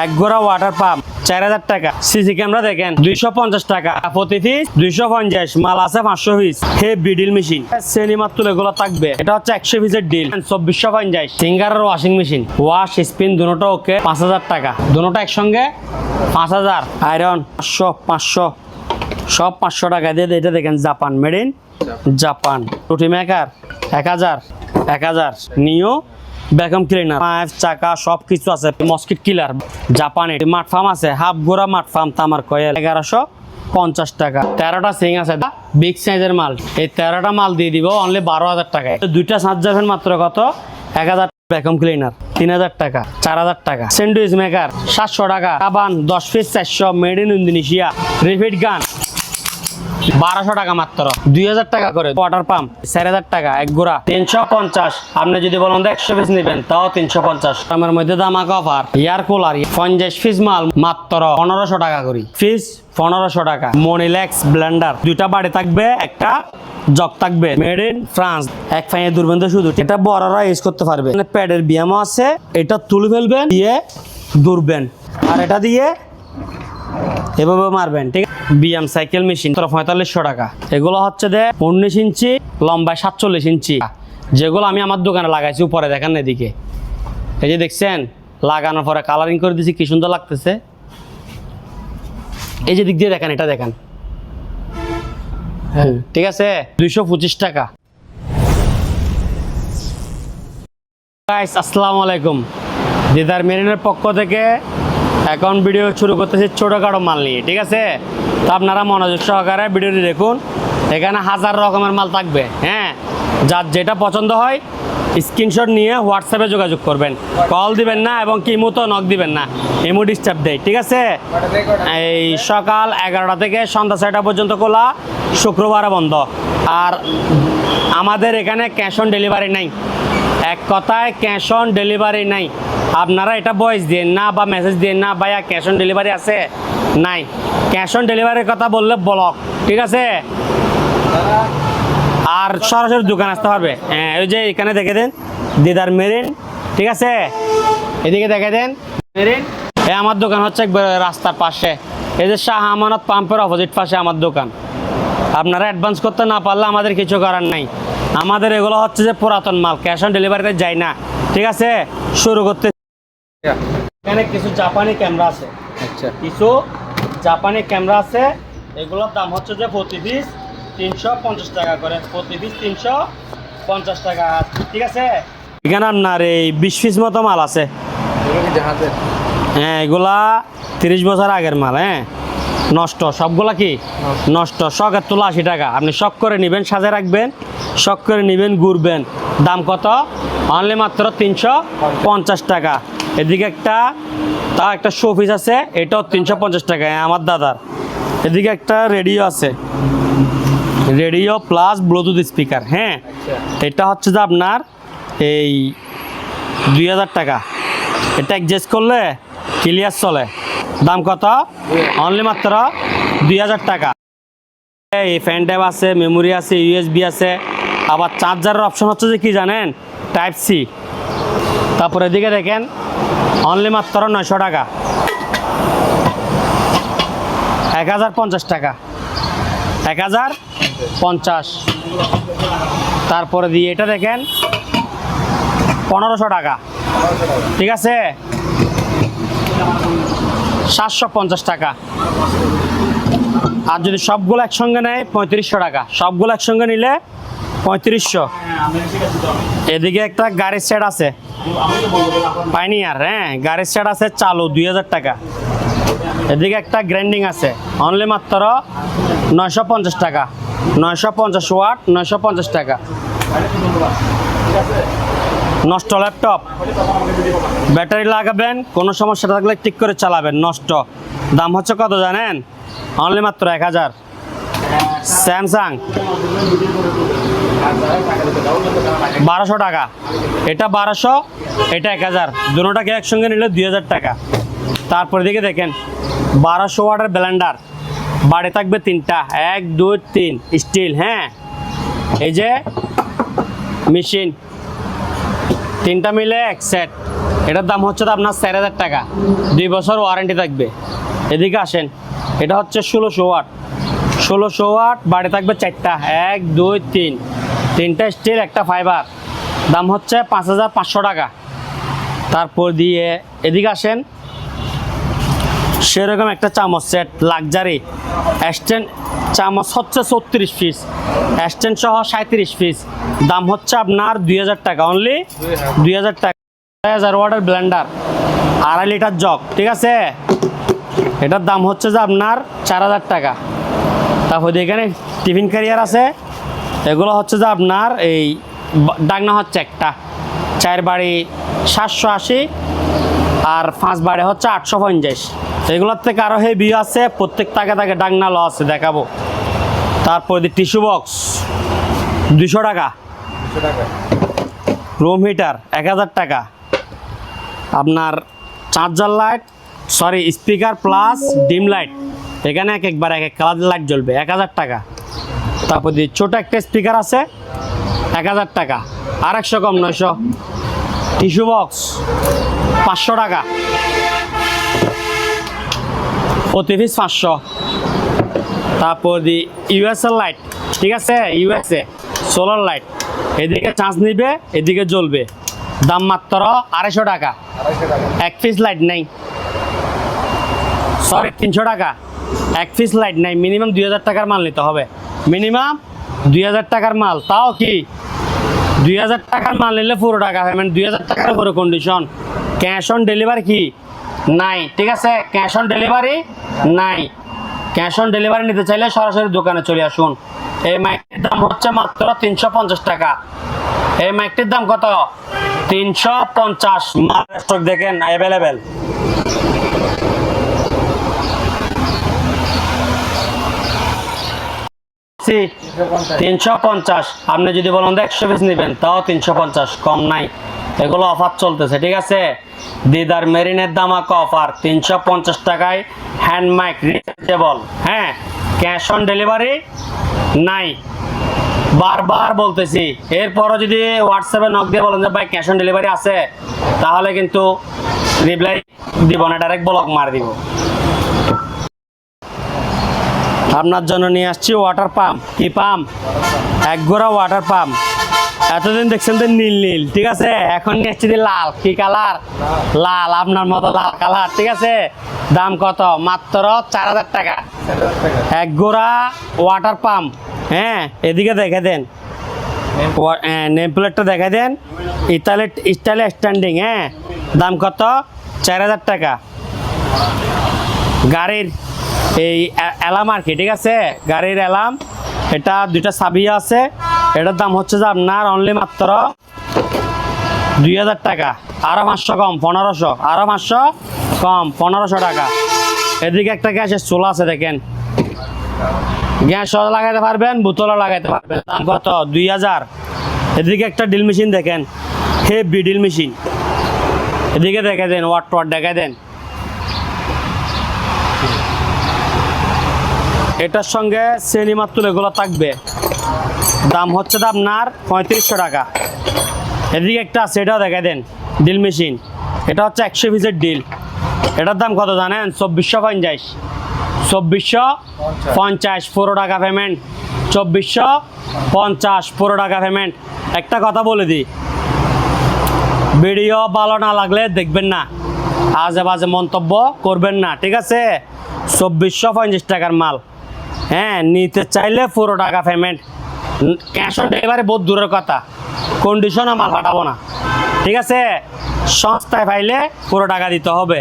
এক গোড়া water pump 4000 টাকা। সিসি ক্যামেরা দেখেন 250 টাকা প্রতি পিস, 250 মাল আছে 500 পিস। হে বিডিল মেশিন সিনেমার তুলে এগুলো থাকবে, এটা হচ্ছে 100 পিসের ডিল 2450। সিঙ্গারের ওয়াশিং মেশিন ওয়াশ স্পিন দুটোটা ওকে 5000 টাকা, দুটোটা একসঙ্গে 5000। আয়রন 500 সব 500 টাকা দিয়ে। এটা দেখেন জাপান, মেড ইন জাপান। রুটি মেকার 1000 নিও ভ্যাকুয়াম ক্লিনার, পাইপ চাকা সব কিছু আছে। মসকিট কিলার জাপানে। মাঠ ফার্ম আছে, হাফ গোড়া মাঠ ফার্ম তামার কয়েল 1150 টাকা। 13টা সিং আছে বিগ সাইজের মাল, এই 13টা মাল দিয়ে দিব অনলি 12000 টাকায়। দুইটা চার্জার ফ্যান মাত্র কত 1000। ভ্যাকুয়াম ক্লিনার 3000 টাকা, 4000 টাকা। স্যান্ডউইচ মেকার 700 টাকা। সাবান 10 piece 400 made in Indonesia. Repeat গান 1200 টাকা মাত্র, 2000 টাকা করে। ওয়াটার পাম্প 4000 টাকা এক গোড়া 350। আপনি যদি বলেন 100 পিস নেবেন তাও 350। আমার মধ্যে দামাকা অফার। এয়ার কুলার 50 পিস মাল মাত্র 1500 টাকা করি। ফিস 1500 টাকা। মনিলেক্স ব্লেন্ডার দুইটা বাড়ি থাকবে, একটা জগ থাকবে, মেড ইন ফ্রান্স। এক ফাইনে দুর্বেন শুধু, এটা বড়রা ইউজ করতে পারবে। প্যাডের ব্যায়ামও আছে, এটা তুলে ফেলবেন দিয়ে দুর্বেন, আর এটা দিয়ে এভাবে মারবেন, ঠিক আছে। বিএম সাইকেল মেশিন 4500 টাকা। এগুলো হচ্ছে 19 ইঞ্চি লম্বায় 47 ইঞ্চি, যেগুলো আমি আমার দোকানে লাগাইছি। উপরে দেখেন এদিকে, এই যে দেখছেন লাগানোর পরে কালারিং করে দিয়েছি, কি সুন্দর লাগতেছে। এই যে দিক দিয়ে দেখেন, এটা দেখেন, ঠিক আছে। 225 টাকা। গাইস আসসালামু আলাইকুম, দিদার মেরিনের পক্ষ থেকে এখন ভিডিও শুরু করতেছি ছোটোখাটো মাল নিয়ে, ঠিক আছে। তো আপনারা মনোযোগ সহকারে ভিডিওটি দেখুন, এখানে 1000 রকমের মাল থাকবে। হ্যাঁ, যার যেটা পছন্দ হয় স্ক্রিনশট নিয়ে হোয়াটসঅ্যাপে যোগাযোগ করবেন, কল দিবেন না এবং ইমো তো নক দিবেন না, ইমো ডিস্টার্ব দেয়, ঠিক আছে। এই সকাল 11টা থেকে সন্ধ্যা 6টা পর্যন্ত খোলা, শুক্রবারে বন্ধ। আর আমাদের এখানে ক্যাশ অন ডেলিভারি নাই, এক কথায় ক্যাশ অন ডেলিভারি নাই। আপনারা এটা ভয়েস দিন না বা মেসেজ দিন না, ভাইয়া ক্যাশ অন ডেলিভারি আছে, নাই। ক্যাশ অন ডেলিভারির কথা বললে ব্লক, ঠিক আছে। আর সরাসরি দোকান আসতে পারবে। হ্যাঁ, ওই যে এখানে দেখে দেন দিদার মেরিন, ঠিক আছে। এদিকে দেখে দেন মেরিন। আমার দোকান হচ্ছে একবার রাস্তার পাশে, এই যে শাহ আমানত পাম্পের অপোজিট পাশে আমার দোকান। আপনারা অ্যাডভান্স করতে না পারলে আমাদের কিছু করার নাই। আমাদের এগুলো হচ্ছে যে পুরাতন মাল, ক্যাশ অন ডেলিভারিতে যায় না, ঠিক আছে। শুরু করতে এখানে কিছু জাপানি ক্যামেরা আছে, আচ্ছা, কিছু জাপানি ক্যামেরা আছে। এগুলোর দাম হচ্ছে যে প্রতি পিস 350 টাকা করে, প্রতি পিস 350 টাকা, ঠিক আছে। এখানে আপনার এই 20 পিস মতো মাল আছে। হ্যাঁ, এগুলা 30 বছর আগের মাল। হ্যাঁ, নষ্ট সবগুলা, কি নষ্ট। শখের তোলা 80 টাকা। আপনি শখ করে নেবেন, সাজে রাখবেন, শখ করে নেবেন, ঘুরবেন। দাম কত অনলি মাত্র 350 টাকা। এদিকে একটা শোপিস আছে, এটাও 350 টাকা, আমার দাদার। এদিকে একটা রেডিও আছে, রেডিও প্লাস ব্লুটুথ স্পিকার। হ্যাঁ, এটা হচ্ছে যে আপনার এই 2000 টাকা। এটা অ্যাডজাস্ট করলে ক্লিয়ার চলে। দাম কত অনলি মাত্র 2000 টাকা। এই ফ্যান ট্যাব আছে, মেমোরি আছে, ইউএসবি আছে। আবার চার্জারের অপশন হচ্ছে যে কি জানেন, টাইপ সি। তারপরে এদিকে দেখেন অনলি মাত্র 900 টাকা, 1050 টাকা, 1050। তারপরে দিয়ে এটা দেখেন 1500 টাকা, ঠিক আছে। 750 টাকা। আর যদি সবগুলো একসঙ্গে নেয় 3500 টাকা, সবগুলো একসঙ্গে নিলে 3500। এদিকে একটা গাড়ির সেট আছে পাইনিয়ার। হ্যাঁ, গাড়ির সেট আছে চালু 2000 টাকা। এদিকে একটা গ্রাইন্ডিং আছে অনলি মাত্র 950 টাকা, 950 ওয়াট, 950 টাকা। নষ্ট ল্যাপটপ, ব্যাটারি লাগাবেন, কোনো সমস্যা থাকলে ঠিক করে চালাবেন, নষ্ট। দাম হচ্ছে কত জানেন, অনলি মাত্র 1000। স্যামসাং 1200 টাকা, এটা 1200, এটা 1000। দুটোটাকে একসঙ্গে নিলে 2000 টাকা। তারপরে দিকে দেখেন 1200 ওয়াটের ব্লেন্ডার, বাড়ি থাকবে 3টা, 1 2 3 স্টিল। হ্যাঁ, এই যে মেশিন 3টা মিলে এক সেট, এটার দাম হচ্ছে তো আপনার 4000 টাকা, 2 বছর ওয়ারেন্টি থাকবে। এদিকে আসেন, এটা হচ্ছে 1600 ওয়াট, 1600 ওয়াট, বাড়ি থাকবে 4টা, 1 2 3, 3টা স্টিল, একটা ফাইবার, দাম হচ্ছে 5500 টাকা। তারপর দিয়ে এদিকে আসেন, সেরকম একটা চামচ সেট লাক্সারি স্ট্যান্ড চামচ হচ্ছে 34 পিস, স্ট্যান্ড সহ 37 পিস, দাম হচ্ছে আপনার 2000 টাকা, অনলি 2000 টাকা। 1000 ওয়াটের ব্লেন্ডার, 2.5 লিটার জগ, ঠিক আছে, এটার দাম হচ্ছে যে আপনার 4000 টাকা। তারপর এখানে টিফিন ক্যারিয়ার আছে, এগুলো হচ্ছে যে আপনার এই ডাকনা হচ্ছে একটা 4 বাড়ি 780 আর 5 বাড়ি হচ্ছে 850। এগুলোর থেকে আরও হেভি আছে, প্রত্যেক তাকে তাকে ডাকনা ল আছে, দেখাবো। তারপর টিস্যু বক্স 200 টাকা, রুম হিটার 1000 টাকা, আপনার charger light, sorry speaker plus dim light, এখানে একবার এক কালার লাইট জ্বলবে, 1000 টাকা। তারপর ছোট একটা স্পিকার আছে, 1000 টাকা, আর 100 কম 900। টিস্যু বক্স 500 টাকা, প্রতি পিস 500। তারপর ইউএসএল লাইট, ঠিক আছে, ইউএসএ সোলার লাইট, এদিকে চার্জ নিবে, এদিকে জ্বলবে, দাম মাত্র 250 টাকা। 1 পিস লাইট নেই, সরি 300 টাকা, 1 পিস লাইট নাই, মিনিমাম 2000 টাকার মাল নিতে হবে, মিনিমাম 2000 টাকার মাল। তাও কি 2000 টাকার মাল নিলে পুরো টাকা পেমেন্ট, 2000 টাকার পুরো কন্ডিশন, ক্যাশ অন ডেলিভারি কি নাই, ঠিক আছে, ক্যাশ অন ডেলিভারি নাই। ক্যাশ অন ডেলিভারি নিতে চাইলে সরাসরি দোকানে চলে আসুন। এই মাইকটির দাম হচ্ছে মাত্র 350 টাকা। এই মাইকটির দাম কত? 350। মাল স্টক দেখেন অ্যাভেলেবেল। জি 350। আপনি যদি বলেন 100 পিস নেবেন তাও 350, কম নাই। এগুলো অফার চলতেছে, ঠিক আছে। দিদার মেরিনের দামাকা অফার, 350 টাকায় হ্যান্ড মাইক রিচার্জেবল। হ্যাঁ, ক্যাশ অন ডেলিভারি নাই, বারবার বলতেছি। এরপরও যদি হোয়াটসঅ্যাপে নক দিয়ে বলেন যে ভাই ক্যাশ অন ডেলিভারি আছে, তাহলে কিন্তু রিপ্লাই দিব না, ডাইরেক্ট ব্লক মার দিব। আপনার জন্য নিয়ে আসছি ওয়াটার পাম্প। কি পাম্প? একগোড়া ওয়াটার পাম্প। এতদিন দেখছেন তো নীল নীল, ঠিক আছে, এখন নিয়ে আসছি লাল। কি কালার? লাল, আপনার মতো লাল কালার, ঠিক আছে। দাম কত? মাত্র 4000 টাকা। একগোড়া ওয়াটার পাম্প। হ্যাঁ, এদিকে দেখে দেন, নেম প্লেটটা দেখে দেন, স্টাইলে স্ট্যান্ডিং। হ্যাঁ, দাম কত? 4000 টাকা। গাড়ির এই অ্যালার্ম আর কি, ঠিক আছে, গাড়ির অ্যালার্ম। এটা 2টা চাবি আছে। এটার দাম হচ্ছে যে আপনার অনলি মাত্র 2000 টাকা। আরও 500 কম, 1500। আরও 500 কম, 1500 টাকা। এদিকে একটা গ্যাসের চুলা আছে, দেখেন, গ্যাস লাগাইতে পারবেন, বোতলও লাগাইতে পারবেন। দাম কত? 2000। এদিকে একটা ড্রিল মেশিন দেখেন, হেভি ড্রিল মেশিন। এদিকে দেখে দেন, ওয়াট দেখে দেন। এটার সঙ্গে সিনেমার তুলে এগুলো থাকবে, দাম হচ্ছে তো আপনার 3500 টাকা। এদিকে একটা আছে, এটাও দেখা দেন, ড্রিল মেশিন। এটা হচ্ছে 100 পিসের ড্রিল। এটার দাম কত জানেন? 2450। 2450 পুরো টাকা পেমেন্ট। 2450 পুরো টাকা পেমেন্ট। একটা কথা বলে দিই, ভিডিও ভালো না লাগলে দেখবেন না, আজে বাজে মন্তব্য করবেন না, ঠিক আছে। 2450 টাকার মাল। হ্যাঁ, নিতে চাইলে পুরো টাকা পেমেন্ট। ক্যাশ অন ডেলিভারি বহুত দূরের কথা, কন্ডিশনও মাল পাঠাবো না, ঠিক আছে। সস্তায় পাইলে পুরো টাকা দিতে হবে।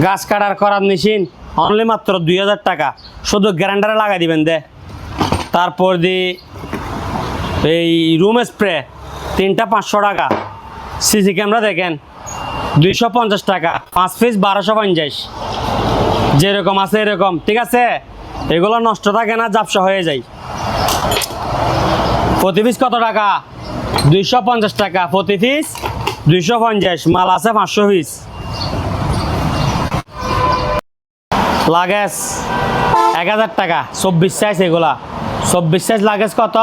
গাছ কাটার করার মেশিন অনলি মাত্র 2000 টাকা, শুধু গ্যারান্ডারে লাগাই দিবেন দে। তারপর এই রুম স্প্রে 3টা 500 টাকা। সিসি ক্যামেরা দেখেন 250 টাকা, 5 পিস 1250। যেরকম আছে এরকম, ঠিক আছে। এগুলো নষ্ট থাকে না, ঝাপসা হয়ে যায়। প্রতি পিস কত টাকা? 250 টাকা প্রতি পিস, 250। মাল আছে 500 পিস। লাগেজ 1000 টাকা, 24 সাইজ। এগুলা 24 সাইজ লাগেজ কত?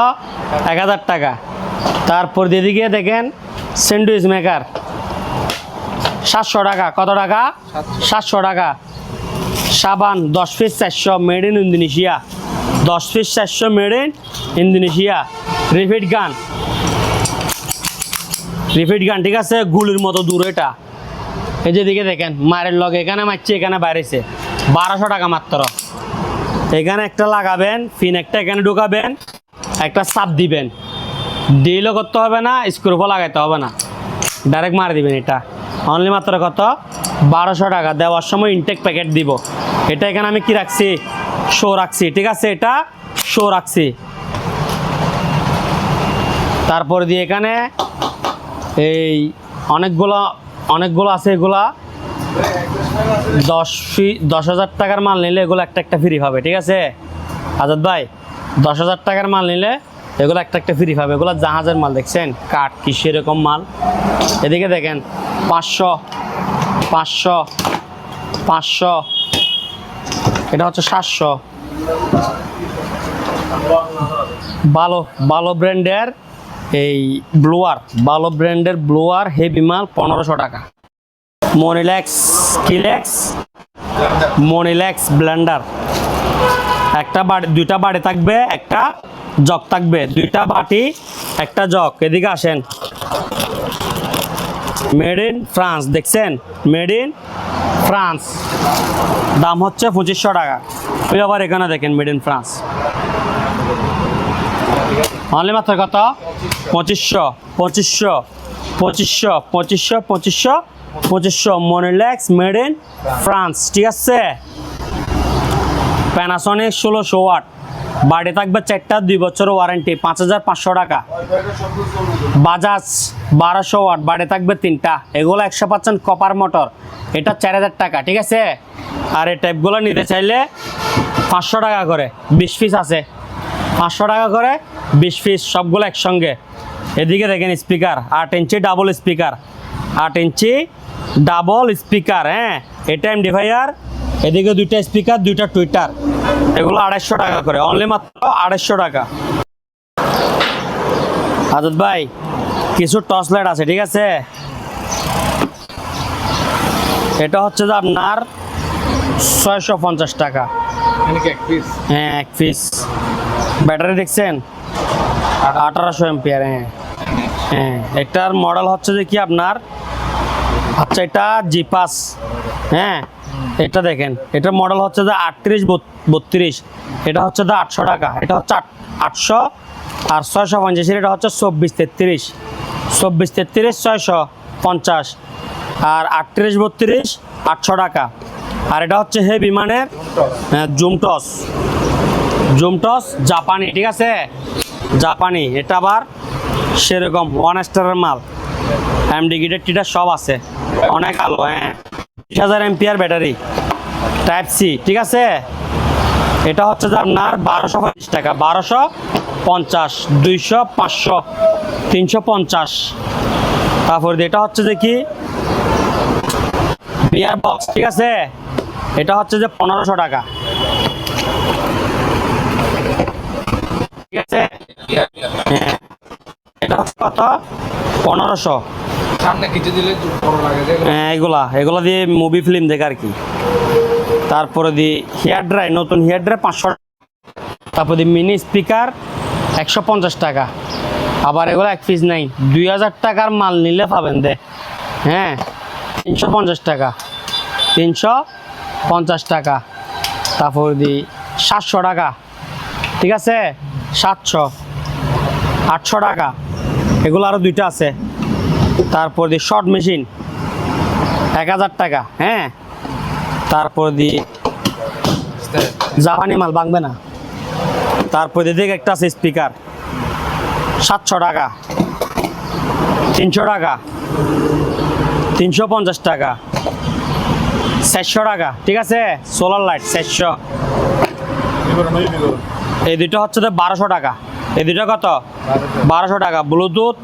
1000 টাকা। তারপর দিদিকে দেখেন স্যান্ডউইচ মেকার, 700 টাকা। কত টাকা? 700 টাকা। সাবান 10 piece 400 made in Indonesia. 10 piece 400 made in Indonesia. Repeat গান, রিপিট গান, ঠিক আছে, গুলির মতো দূর এটা। এই যে দিকে দেখেন, মায়ের লগে এখানে মারছে, এখানে বাইরেছে। 1200 টাকা মাত্র। এখানে একটা লাগাবেন, ফিন একটা এখানে ঢুকাবেন, একটা চাপ দিবেন। ডিলও করতে হবে না, স্ক্রুপও লাগাইতে হবে না, ডাইরেক্ট মার দিবেন। এটা অনলি মাত্র কত? 1200 টাকা। দেওয়ার সময় ইনটেক প্যাকেট দিব। এটা এখানে আমি কি রাখছি? শো রাখছি, ঠিক আছে, এটা শো রাখছি। তারপরে দিয়ে এখানে এই অনেকগুলো আছে। এগুলা 10,000 টাকার মাল নিলে এগুলো একটা একটা ফ্রি হবে, ঠিক আছে আজাদ ভাই? 10,000 টাকার মাল নিলে এগুলো একটা একটা ফ্রি পাবে। এগুলো জাহাজের মাল, দেখছেন কাঠ কি সেরকম মাল। এদিকে দেখেন 500 500 500, এটা হচ্ছে 700। ভালো ভালো ব্র্যান্ডের এই ব্লোয়ার, ভালো ব্র্যান্ডের ব্লোয়ার হেভি মাল 1500 টাকা। মনিল্যাক্স, কিলেক্স, মনিল্যাক্স ব্লেন্ডার। একটা বাটি, দুইটা বাটি থাকবে, একটা জগ থাকবে। দুইটা বাটি, একটা জগ। এদিকে আসেন। মেড ইন ফ্রান্স, দেখছেন, মেড ইন ফ্রান্স। দাম হচ্ছে 2500 টাকা। ওই আবার এখানে দেখেন মেড ইন ফ্রান্স। অনলি মাত্র কত? 2500 2500 2500 2500 2500 2500। মনিল্যাক্স মেড ইন ফ্রান্স, ঠিক আছে। প্যানাসনিক 1600 ওয়াট, বাড়ি থাকবে 4টা, 2 বছর ওয়ারেন্টি, 5500 টাকা। বাজাজ 1200 ওয়াট, বাড়ি থাকবে 3টা। এগুলো 100% কপার মোটর, এটা 4000 টাকা, ঠিক আছে। আর এই টাইপগুলো নিতে চাইলে 500 টাকা করে, 20 পিস আছে। 500 টাকা করে 20 পিস, সবগুলো একসঙ্গে। এদিকে দেখেন স্পিকার, 8 ইঞ্চি ডাবল স্পিকার, 8 ইঞ্চি ডাবল স্পিকার, হ্যাঁ। এটা এমডিফায়ার, এদিকে 2টা স্পিকার, 2টা টুইটার। এগুলো 250 টাকা করে, অনলি মাত্র 250 টাকা। আজাদ ভাই কিছু টর্চ লাইট আছে, ঠিক আছে। এটা হচ্ছে যে আপনার 650 টাকা। হ্যাঁ, এক পিস। ব্যাটারি দেখছেন 1800 এমপিয়ার। হ্যাঁ হ্যাঁ, এটার মডেল হচ্ছে যে কি আপনার, আচ্ছা এটা জিপাস। হ্যাঁ, এটা দেখেন, এটার মডেল হচ্ছে যে 3832। এটা হচ্ছে যে 800 টাকা। এটা হচ্ছে 800। আর 650, এটা হচ্ছে 2433। 2433 650। আর 3832 800 টাকা। আর এটা হচ্ছে হেভি মানের জুমটস, জুমটস জাপানি, ঠিক আছে, জাপানি। এটা আবার সেরকম 1 স্টারের মাল, এমডি গিটার টিটার সব আছে, অনেক আলো। হ্যাঁ, 20,000 এমপিয়ার ব্যাটারি, টাইপ সি, ঠিক আছে। এটা হচ্ছে যে আপনার 1250 টাকা। 1250, 200, 500, 350। তারপর এটা হচ্ছে যে কি বিয়ার বক্স, ঠিক আছে। এটা হচ্ছে যে 1500 টাকা, ঠিক আছে। হ্যাঁ, এটা হচ্ছে কত? 1500। হ্যাঁ, এগুলা দিয়ে মুভি ফিল্ম দেখে আর কি। তারপরে দিয়ে হেয়ার ড্রাই, নতুন হেয়ার ড্রাই 500 টাকা। তারপর দিয়ে মিনি স্পিকার 150 টাকা। আবার এগুলো এক পিস নাই, 2000 টাকার মাল নিলে পাবেন দে। হ্যাঁ, 350 টাকা, 350 টাকা। তারপর দিয়ে 700 টাকা, ঠিক আছে, 700, 800 টাকা। এগুলো আরও 2টা আছে। তারপর দিয়ে শর্ট মেশিন 1000 টাকা। হ্যাঁ, তারপর দিয়ে জাপানি মাল ভাঙবে না। তারপর দিয়ে একটা আছে স্পিকার 700 টাকা, 300 টাকা, 350 টাকা, 400 টাকা, ঠিক আছে। Solar light 400। এই দুটো হচ্ছে 1200 টাকা। এই দুটো কত? 1200 টাকা। ব্লুটুথ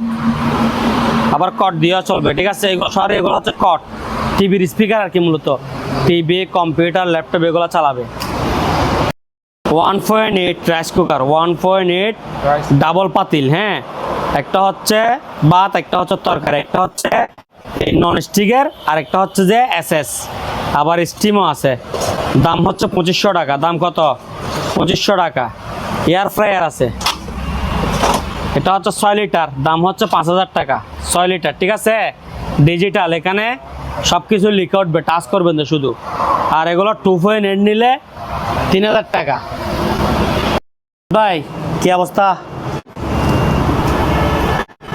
আবার কট দেওয়া চলবে, ঠিক আছে। সরি, এগুলো হচ্ছে কট, টিভির স্পিকার আর কি, মূলত টিভি, কম্পিউটার, ল্যাপটপ এগুলো চালাবে। 1.8 রাইস কুকার, 1.8 ডাবল পাতিল। হ্যাঁ, একটা হচ্ছে ভাত, একটা হচ্ছে তরকারি, একটা হচ্ছে নন স্টিকের, আরেকটা হচ্ছে যে এসএস, আবার স্টিমও আছে। দাম হচ্ছে 2500 টাকা। দাম কত? 2500 টাকা। এয়ার ফ্রায়ার আছে, এটা হচ্ছে 6 লিটার, দাম হচ্ছে 5000 টাকা। 6 লিটার, ঠিক আছে। ডিজিটাল, এখানে সব কিছু লিখে উঠবে, টাচ করবেন তো শুধু। আর এগুলো 2.8 নিলে 3000 টাকা। ভাই কি অবস্থা?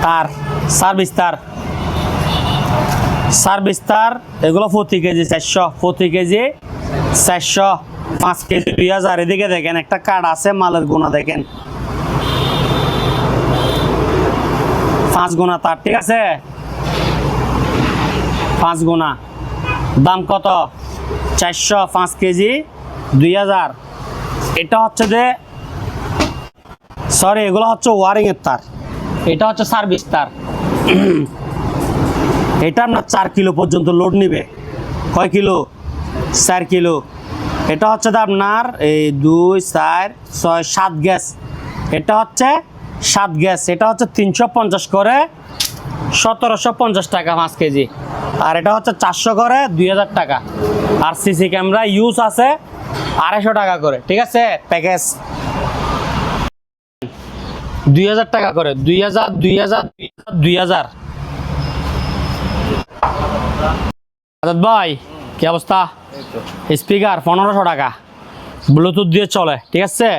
তার সার্ভিস তার এগুলো প্রতি কেজি 400, প্রতি কেজি 400, 5 কেজি 2000। এদিকে দেখেন একটা কার্ড আছে, মালের গুণা দেখেন 5 গুণা তার, ঠিক আছে। 5 গুণা, দাম কত? 400, 5 কেজি 2000। এটা হচ্ছে যে সরি, এগুলো হচ্ছে ওয়ারিং এর তার, এটা হচ্ছে সার্ভিস তার। এটা আপনার 4 কিলো পর্যন্ত লোড নিবে। কয় কিলো? 4 কিলো। এটা হচ্ছে আপনার এই 2, 4, 6, 7 গ্যাস। এটা হচ্ছে 7 গ্যাস। এটা হচ্ছে 350 করে 1750 টাকা 5 কেজি। আর এটা হচ্ছে 400 করে 2000 টাকা। আর সিসি ক্যামেরা ইউজ আছে 250 টাকা করে, ঠিক আছে। প্যাকেজ 2000 টাকা করে, 2000। ভাই কি অবস্থা? স্পিকার 1500 টাকা, ব্লুটুথ দিয়ে চলে, ঠিক আছে।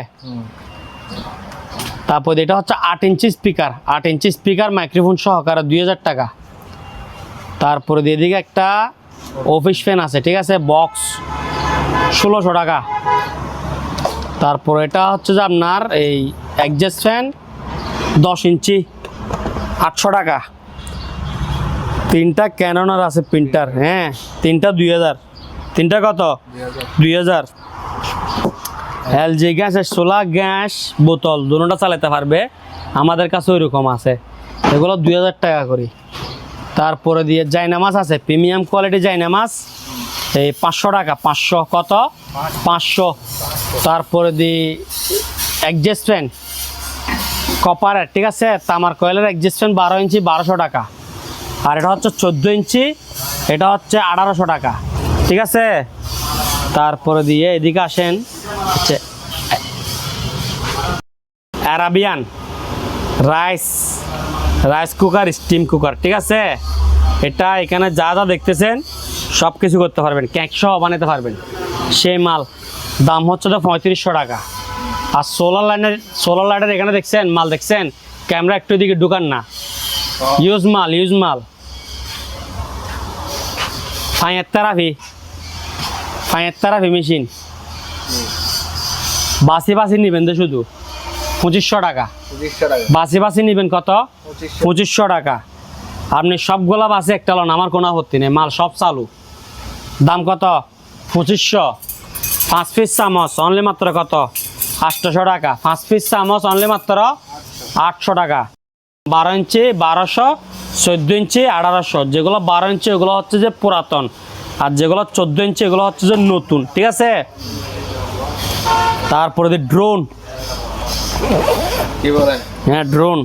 তারপর এটা হচ্ছে 8 inch speaker, 8 inch speaker microphone সহকারে 2000 টাকা। তারপরে এদিকে একটা অফিস ফ্যান আছে, ঠিক আছে, বক্স 1600 টাকা। তারপর এটা হচ্ছে যে আপনার এই অ্যাডজাস্ট ফ্যান 10 ইঞ্চি 800 টাকা। 3টা ক্যাননের আছে প্রিন্টার, হ্যাঁ, 3টা 2000। 3টা কত? 2000। এলজি গ্যাসের সোলার গ্যাস বোতল দুটোটা চালাতে পারবে, আমাদের কাছে ওইরকম আছে, এগুলো 2000 টাকা করি। তারপরে দিয়ে জায়নামাজ আছে, প্রিমিয়াম কোয়ালিটি জায়নামাজ, এই 500 টাকা। 500 কত? 500। তারপরে দিয়ে অ্যাডজাস্ট ফ্যান কপারের, ঠিক আছে, তামার কয়েলের অ্যাডজাস্ট ফ্যান 12 ইঞ্চি 1200 টাকা। আর এটা হচ্ছে 14 ইঞ্চি, এটা হচ্ছে 1800 টাকা, ঠিক আছে। তারপরে দিয়ে এদিকে আসেন, হচ্ছে Arabian rice cooker, steam cooker, ঠিক আছে। এটা এখানে যা যা দেখতেছেন সব কিছু করতে পারবেন, কেক সহ বানাতে পারবেন, সেই মাল। দাম হচ্ছে তো 3500 টাকা। আর সোলার লাইটের এখানে দেখছেন মাল, দেখছেন ক্যামেরা একটু এদিকে ঢুকান না, ইউজ মাল। ফায়ার থেরাপি মেশিন, বাসি নেবেন তো শুধু 2500 টাকা। বাসি নেবেন কত? 2500 টাকা। আপনি সবগুলা বাসে একটা লন, আমার কোনো আপত্তি নেই, মাল সব চালু। দাম কত? 2500। 5 পিস চামচ অনলি মাত্র কত? 800 টাকা। 5 পিস চামচ অনলি মাত্র 800 টাকা। 12 ইঞ্চি 1200, 14 ইঞ্চি 1800। যেগুলো 12 ইঞ্চি ওগুলো হচ্ছে যে পুরাতন, আর যেগুলো 14 ইঞ্চি এগুলো হচ্ছে যে নতুন, ঠিক আছে। তারপরে ড্রোন, কি বলেন? হ্যাঁ ড্রোন,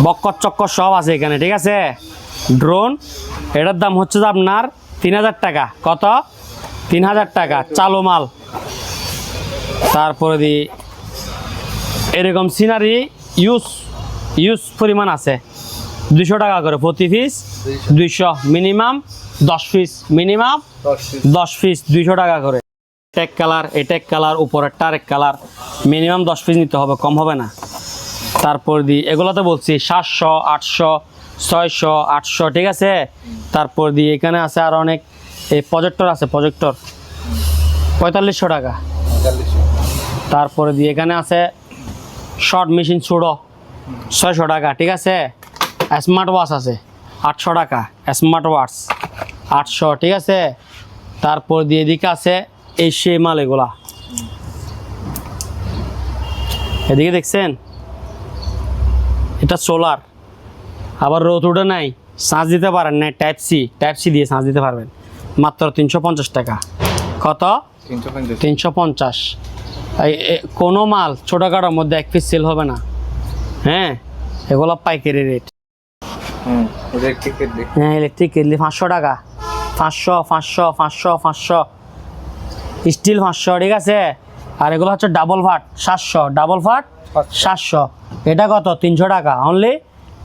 বক্কর চক্কর সব আছে এখানে, ঠিক আছে। ড্রোন, এটার দাম হচ্ছে যে আপনার 3000 টাকা। কত? 3000 টাকা, চালু মাল। তারপরে দি এরকম সিনারি ইউজ পরিমাণ আছে 200 টাকা করে প্রতি piece, 200 minimum 10 piece, minimum 10 piece 200 টাকা করে। টেক কালার উপরেরটা আরেক কালার, মিনিমাম 10 পিস নিতে হবে, কম হবে না। তারপর দিয়ে এগুলোতে বলছি 700, 800, 600, 800, ঠিক আছে। তারপর দিয়ে এখানে আছে আর অনেক, এই প্রজেক্টর আছে, প্রজেক্টর 4500 টাকা। তারপরে দিয়ে এখানে আছে শর্ট মেশিন ছোটো 600 টাকা, ঠিক আছে। স্মার্ট ওয়াচ আছে 800 টাকা, স্মার্ট ওয়াচ 800, ঠিক আছে। তারপর দিয়ে এদিকে আছে এই সেই মাল, এগুলা এদিকে দেখছেন, এটা সোলার, আবার রোদ উঠে নাই, চার্জ দিতে পারেন না, টাইপ সি দিয়ে চার্জ দিতে পারবেন, মাত্র 350 টাকা। কত? 350। কোনো মাল ছোটোখাটোর মধ্যে 1 পিস সেল হবে না, হ্যাঁ, এগুলো পাইকারি রেট। Electric kettle. হ্যাঁ ইলেকট্রিক কেটলি 500 টাকা, 500 500 500 500, স্টিল 500, ঠিক আছে। আর এগুলো হচ্ছে ডাবল ভাট 700, ডাবল ভাট 700, এটা কত 300 টাকা অনলি,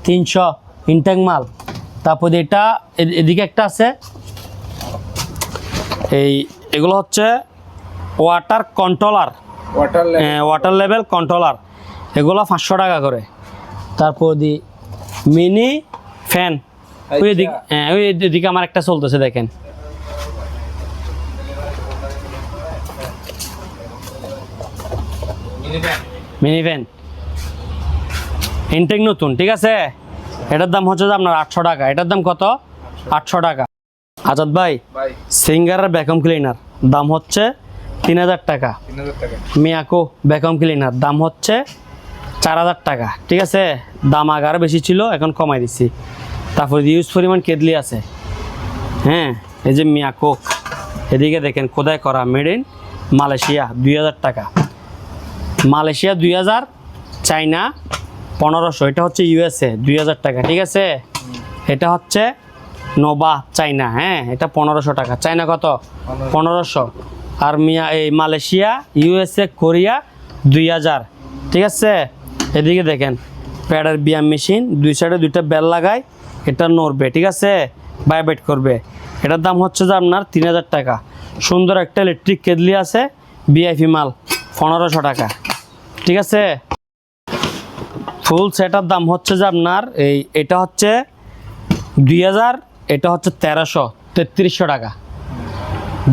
300 ইনটেক মাল। তারপর এটা এদিকে একটা আছে, এগুলো হচ্ছে water controller, water level controller, এগুলো 500 টাকা করে। তারপর মিনি ফ্যান, ওই দিক, হ্যাঁ ওই দিকে আমার একটা চলতেছে দেখেন, মিনি ফ্যান ইনটেক নতুন, ঠিক আছে। এটার দাম হচ্ছে যে আপনার 800 টাকা, এটার দাম কত 800 টাকা। আজাদ ভাই সিঙ্গারের ভ্যাকুয়াম ক্লিনার দাম হচ্ছে 3000 টাকা, মিয়াকো ভ্যাকুয়াম ক্লিনার দাম হচ্ছে 4000 টাকা, ঠিক আছে। দাম আগে বেশি ছিল, এখন কমাই দিচ্ছি। তারপর ইউজ পরিমাণ কেটলি আছে, হ্যাঁ এই যে মিয়াকো, এদিকে দেখেন কোথায় করা, মেড ইন মালয়েশিয়া 2000 টাকা, মালয়েশিয়া 2000, চাইনা 1500, এটা হচ্ছে ইউএসএ 2000 টাকা, ঠিক আছে। এটা হচ্ছে নোভা চাইনা, হ্যাঁ এটা 1500 টাকা, চাইনা কত 1500, আর এই মালয়েশিয়া ইউএসএ কোরিয়া 2000, ঠিক আছে। এদিকে দেখেন প্যাডের ব্যায়াম মেশিন, দুই সাইডে দুইটা বেল লাগায়, এটা নড়বে, ঠিক আছে, ভাইব্রেট করবে, এটার দাম হচ্ছে যে আপনার 3000 টাকা। সুন্দর একটা ইলেকট্রিক কেটলি আছে, ভিআইপি মাল 1500 টাকা, ঠিক আছে। ফুল সেটার দাম হচ্ছে যে আপনার এটা হচ্ছে 2000, এটা হচ্ছে 1300 টাকা,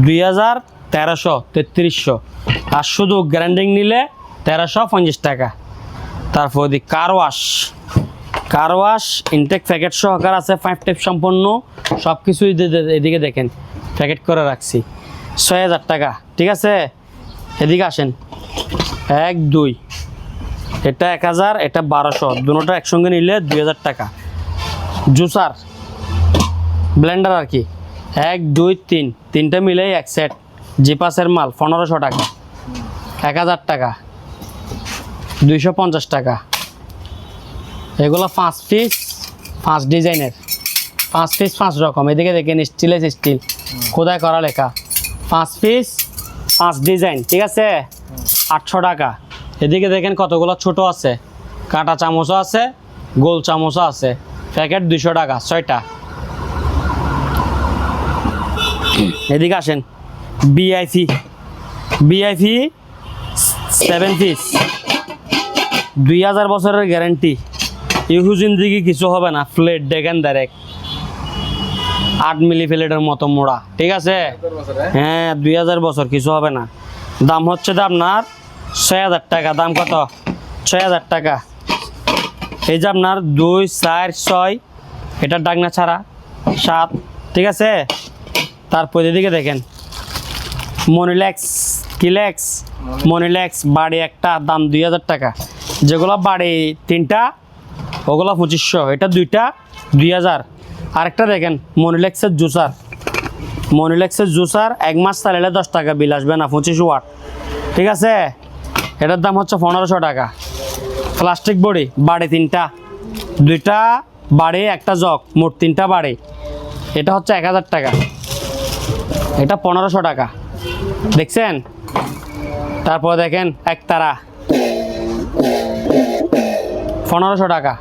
2000 1300 3300, আর শুধু গ্রাইন্ডিং নিলে 1350 টাকা। তারপর কার ওয়াশ ইনটেক প্যাকেট সহকার আছে, 5 টেপ সম্পন্ন সব কিছুই, এদিকে দেখেন প্যাকেট করে রাখছি, 6000 টাকা, ঠিক আছে। এদিকে আসেন 1 2, এটা 1000, এটা 1200, দুটোটা একসঙ্গে নিলে 2000 টাকা। জুসার ব্লেন্ডার আর কি 1 2 3, তিনটা মিলেই এক সেট, জিপাসের মাল 1500 টাকা, 1000 টাকা, 250 টাকা। এগুলো 5 পিস 5 ডিজাইনের, 5 পিস 5 রকম, এদিকে দেখেন স্টিলেস স্টিল খোদাই করা লেখা, 5 পিস 5 ডিজাইন, ঠিক আছে, 800 টাকা। এদিকে দেখেন কতগুলো ছোট আছে, কাঁটা চামচও আছে, গোল চামচও আছে, প্যাকেট 200 টাকা 6টা। এদিকে আসেন বিআইপি 7 পিস, 2000 বছরের গ্যারান্টি, ইহু জিন্দিগি কিছু হবে না, প্লেট দেখেন ডাইরেক্ট 8 মিলি প্লেটের মতো মোড়া, ঠিক আছে, হ্যাঁ 2000 বছর কিছু হবে না। দাম হচ্ছে যে আপনার 6000 টাকা, দাম কত 6000 টাকা। এই যে আপনার 2 4 6, এটা ডাকনা ছাড়া 7, ঠিক আছে। তারপর এদিকে দেখেন মনিলেক্স বাড়ি একটা, দাম 2000 টাকা, যেগুলো বাড়ি 3টা ওগুলো 2500, এটা 2টা 2000। আরেকটা দেখেন মনিলেক্সের জুসার 1 মাস চালালে 10 টাকা বিল আসবে না, 25 ওয়াট, ঠিক আছে। এটার দাম হচ্ছে 1500 টাকা। প্লাস্টিক বড়ি বাড়ি 3টা, 2টা বাড়ি একটা জগ, মোট 3টা বাড়ি, এটা হচ্ছে 1000 টাকা, এটা 1500 টাকা, দেখছেন। তারপর দেখেন একতারা 1500 টাকা,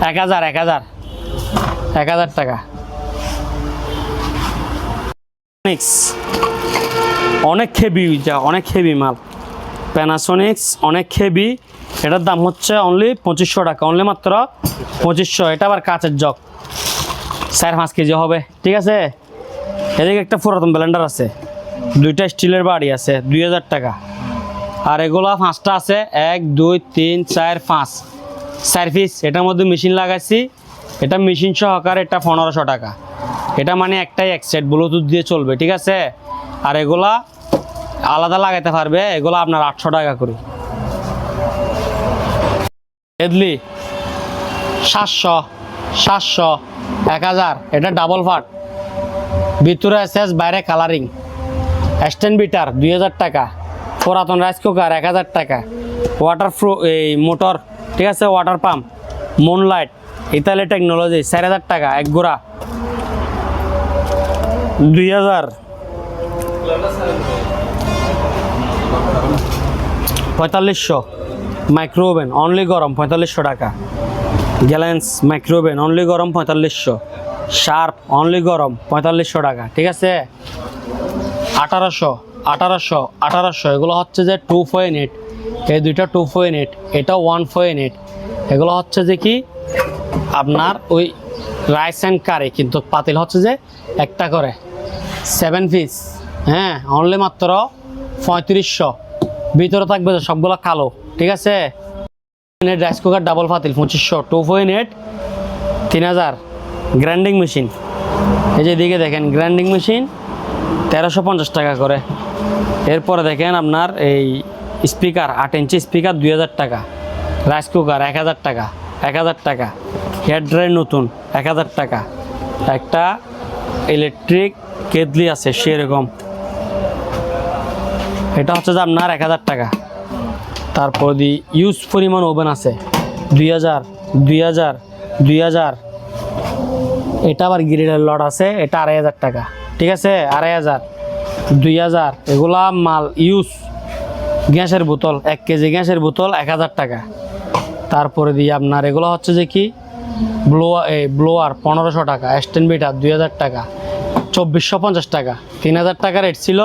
1000 টাকা। অনেক হেভি মাল, প্যানাসোনিক্স অনেক হেভি, এটার দাম হচ্ছে অনলি 2500 টাকা, অনলি মাত্র 2500। এটা আবার কাচের জগ 4-5 কেজি হবে, ঠিক আছে। এদিকে একটা পুরাতন ব্লেন্ডার আছে, 2টা স্টিলের বাড়ি আছে 2000 টাকা। আর এগুলো 5টা আছে, 1 2 3 4 5, 4 পিস, এটার মধ্যে মেশিন লাগাইছি, এটা মেশিন সহকারে, এটা 1500 টাকা, এটা মানে একটাই এক সেট, ব্লুটুথ দিয়ে চলবে, ঠিক আছে। আর এগুলা আলাদা লাগাইতে পারবে, এগুলো আপনার 800 টাকা করে। এদলি 700 1000, এটা ডাবল ফাট, ভিতরে এসএস, বাইরে কালারিং, স্ট্যান্ড বিটার 2000 টাকা, পুরাতন রাইস কুকার 1000 টাকা, ওয়াটার মোটর, ঠিক আছে, water pump, moonlight Italy technology 4000 টাকা এক গোড়া। 2000 4500 মাইক্রো ওভেন অনলি গরম 4500 টাকা। গ্যালেন্স মাইক্রো ওভেন অনলি গরম 4500। শার্প অনলি গরম 4500 টাকা, ঠিক আছে। 1800 এগুলো হচ্ছে যে 2.8, এই দুইটা 2.8, এটা 1.8। এগুলো হচ্ছে যে কি আপনার ওই রাইস অ্যান্ড কারি, কিন্তু পাতিল হচ্ছে যে একটা করে 7 পিস, হ্যাঁ, অনলি মাত্র 3500। ভিতরে থাকবে যে সবগুলো কালো, ঠিক আছে। রাইস কুকার ডাবল পাতিল 2500, 2.8 3000। গ্রাইন্ডিং মেশিন, এই যে দিকে দেখেন গ্রাইন্ডিং মেশিন 1350 টাকা করে। এরপরে দেখেন আপনার এই স্পিকার 8 ইঞ্চি স্পিকার 2000 টাকা। রাইস কুকার 1000 টাকা, 1000 টাকা। হেয়ার ড্রায়ার নতুন 1000 টাকা। একটা ইলেকট্রিক কেটলি আছে সেরকম, এটা হচ্ছে যে আপনার 1000 টাকা। তারপর দি ইউজ পরিমাণ ওভেন আছে 2000, 2000, 2000। এটা আবার গ্রিলের লট আছে, এটা 2500 টাকা, ঠিক আছে। 2500, 2000। এগুলা মাল ইউজ। গ্যাসের বোতল 1 কেজি গ্যাসের বোতল 1000 টাকা। তারপরে দিয়ে আপনার এগুলো হচ্ছে যে কি ব্লোয়ার 1500 টাকা। স্ট্যান্ড বিটার 2000 টাকা, 2450 টাকা। 3000 টাকা রেট ছিল,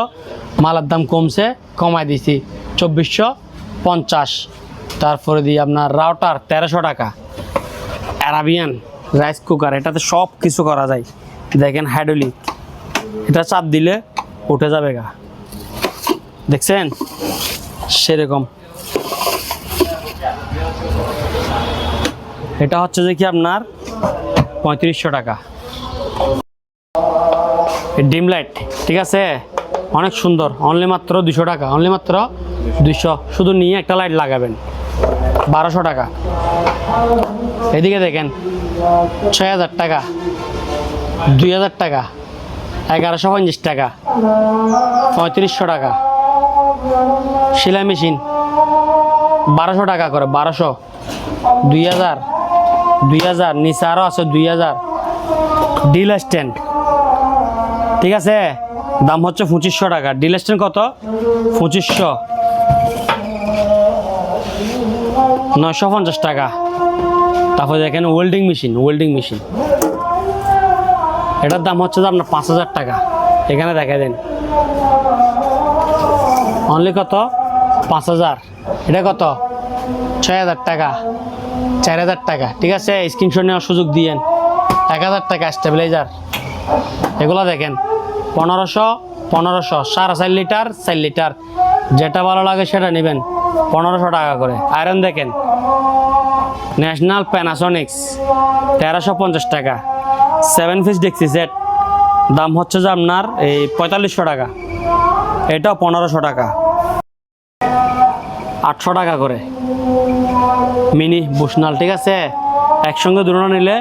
মালের দাম কমছে, কমাই দিছি 2450। তারপরে দিয়ে আপনার রাউটার 1300 টাকা। অ্যারাবিয়ান রাইস কুকার, এটাতে সব কিছু করা যায়। দেখেন হাইড্রোলিক, এটা চাপ দিলে উঠে যাবে গা, দেখছেন সেরকম। এটা হচ্ছে যে কি আপনার 3500 টাকা। ডিম লাইট, ঠিক আছে, অনেক সুন্দর, অনলি মাত্র 200 টাকা, অনলি মাত্র 200। শুধু নিয়ে একটা লাইট লাগাবেন 1200 টাকা। এদিকে দেখেন 6000 টাকা, 2000 টাকা, 1150 টাকা, 3500 টাকা। সেলাই মেশিন 1200 টাকা করে, 1200, 2000, 2000। নিচে আরও আছে 2000। ডিল স্ট্যান্ড, ঠিক আছে, দাম হচ্ছে 2500 টাকা। ডিল স্ট্যান্ড কত? 2500। 950 টাকা। তারপরে দেখেন ওয়েল্ডিং মেশিন, ওয়েল্ডিং মেশিন, এটার দাম হচ্ছে যে আপনার 5000 টাকা। এখানে দেখা দেন অনলি কত? 5000। এটা কত? 6000 টাকা, 4000 টাকা, ঠিক আছে। স্ক্রিনশট নেওয়ার সুযোগ দিয়েন। 1000 টাকা স্টেবিলাইজার। এগুলো দেখেন 1500, 1500, 4.5 লিটার, 4 লিটার, যেটা ভালো লাগে সেটা নেবেন। 1500 টাকা করে। আয়রন দেখেন ন্যাশনাল প্যানাসোনিক্স 1350 টাকা। 7 পিস ডেক্সি সেট, দাম হচ্ছে যে আপনার এই 4500 টাকা। এটাও 1500 টাকা। 800 টাকা করে মিনি বুশনাল, ঠিক আছে। একসঙ্গে দুটো নিলে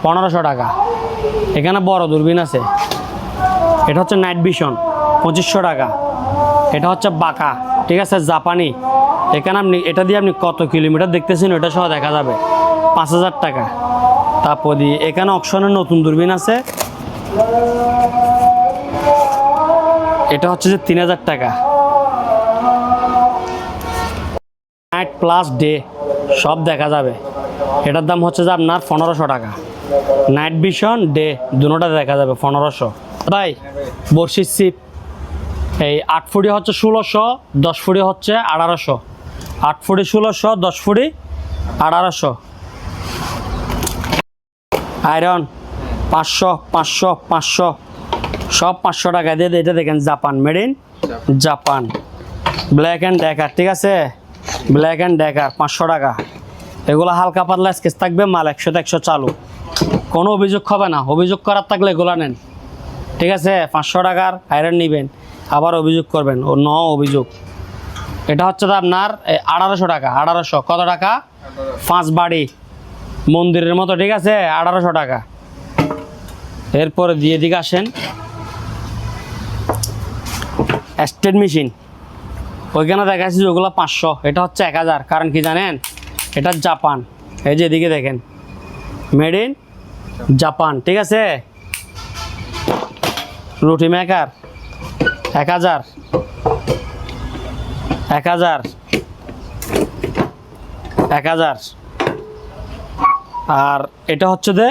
1500 টাকা। এখানে বড় দূরবীন আছে, এটা হচ্ছে নাইট ভিশন 2500 টাকা। এটা হচ্ছে বাঁকা, ঠিক আছে, জাপানি। এখানে আপনি এটা দিয়ে আপনি কত কিলোমিটার দেখতেছেন ওটা সহ দেখা যাবে। 5000 টাকা। তারপর দিয়ে এখানে অকশনের নতুন দূরবীন আছে, এটা হচ্ছে যে 3000 টাকা। নাইট প্লাস ডে সব দেখা যাবে, এটার দাম হচ্ছে যে আপনার 1500 টাকা। নাইট ভিশন ডে দুটোটা দেখা যাবে 1500। ভাই বর্ষির সিপ এই 8 ফুটি হচ্ছে 1600, 10 ফুটি হচ্ছে 1800। 8 ফুটি 1600, 10 ফুটি 1800। আয়রন 500, 500, 500, সব 500 টাকা দিয়ে। এটা দেখেন Japan, made in Japan. Black and decker, ঠিক আছে, ব্ল্যাক অ্যান্ড ডেকার 500 টাকা। এগুলো হালকা পাতলা স্কেচ থাকবে, মাল 100-100 চালু, কোনো অভিযোগ হবে না। অভিযোগ করার থাকলে এগুলো নেন, ঠিক আছে। 500 টাকার আয়রন নেবেন, আবার অভিযোগ করবেন, ও ন অভিযোগ। এটা হচ্ছে তো আপনার 1800 টাকা। 1800 কত টাকা? 5 বাড়ি মন্দিরের মতো, ঠিক আছে, 1800 টাকা। এরপরে দিয়ে দিকে আসেন স্টেট মেশিন, ওইখানে দেখাচ্ছি ওগুলো 500, এটা হচ্ছে 1000। কারণ কি জানেন, এটা জাপান। এই যে এদিকে দেখেন মেড ইন জাপান, ঠিক আছে। রুটি মেকার 1000 1000 1000 আর এটা হচ্ছে যে